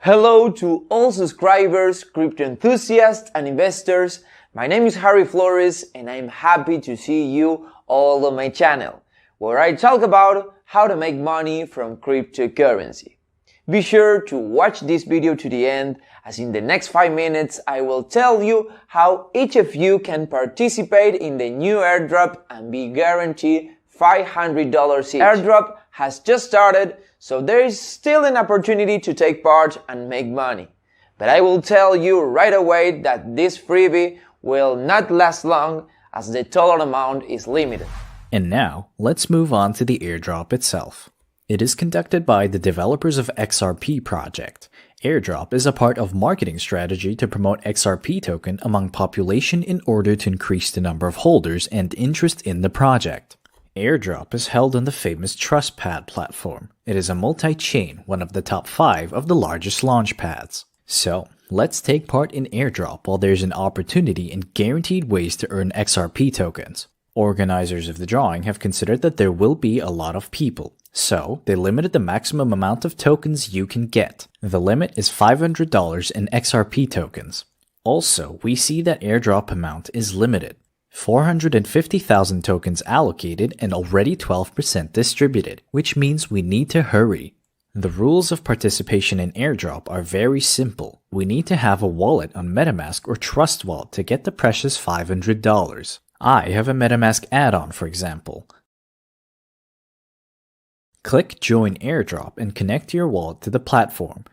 Hello to all subscribers, crypto enthusiasts and investors. My name is Harry Flores and I'm happy to see you all on my channel, where I talk about how to make money from cryptocurrency. Be sure to watch this video to the end, as in the next 5 minutes I will tell you how each of you can participate in the new airdrop and be guaranteed $500 each. Airdrop has just started, so there is still an opportunity to take part and make money. But I will tell you right away that this freebie will not last long, as the total amount is limited. And now, let's move on to the airdrop itself. It is conducted by the developers of XRP project. Airdrop is a part of marketing strategy to promote XRP token among population in order to increase the number of holders and interest in the project. Airdrop is held on the famous TrustPad platform. It is a multi-chain, one of the top 5 of the largest launchpads. So, let's take part in Airdrop while there's an opportunity and guaranteed ways to earn XRP tokens. Organizers of the drawing have considered that there will be a lot of people, so they limited the maximum amount of tokens you can get. The limit is $500 in XRP tokens. Also, we see that airdrop amount is limited. 450,000 tokens allocated and already 12% distributed, which means we need to hurry. The rules of participation in airdrop are very simple. We need to have a wallet on MetaMask or Trust Wallet to get the precious $500. I have a MetaMask add-on, for example. Click Join Airdrop and connect your wallet to the platform.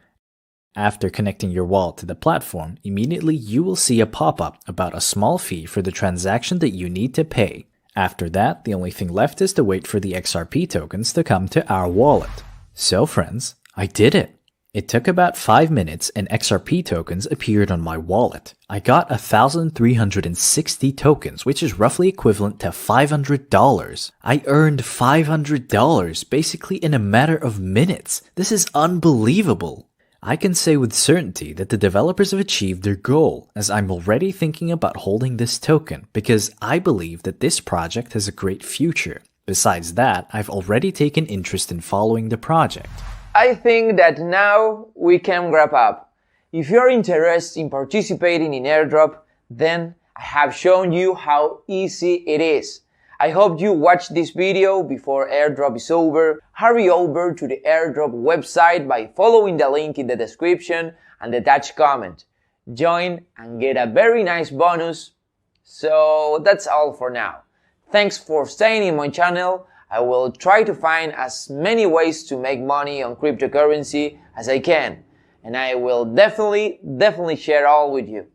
After connecting your wallet to the platform, immediately you will see a pop-up about a small fee for the transaction that you need to pay. After that, the only thing left is to wait for the XRP tokens to come to our wallet. So friends, I did it! It took about 5 minutes and XRP tokens appeared on my wallet. I got 1,360 tokens, which is roughly equivalent to $500. I earned $500 basically in a matter of minutes. This is unbelievable! I can say with certainty that the developers have achieved their goal, as I'm already thinking about holding this token because I believe that this project has a great future. Besides that, I've already taken interest in following the project. I think that now we can wrap up. If you're interested in participating in airdrop, then I have shown you how easy it is. I hope you watch this video before airdrop is over. Hurry over to the airdrop website by following the link in the description and the attached comment. Join and get a very nice bonus. So that's all for now. Thanks for staying in my channel. I will try to find as many ways to make money on cryptocurrency as I can. And I will definitely share all with you.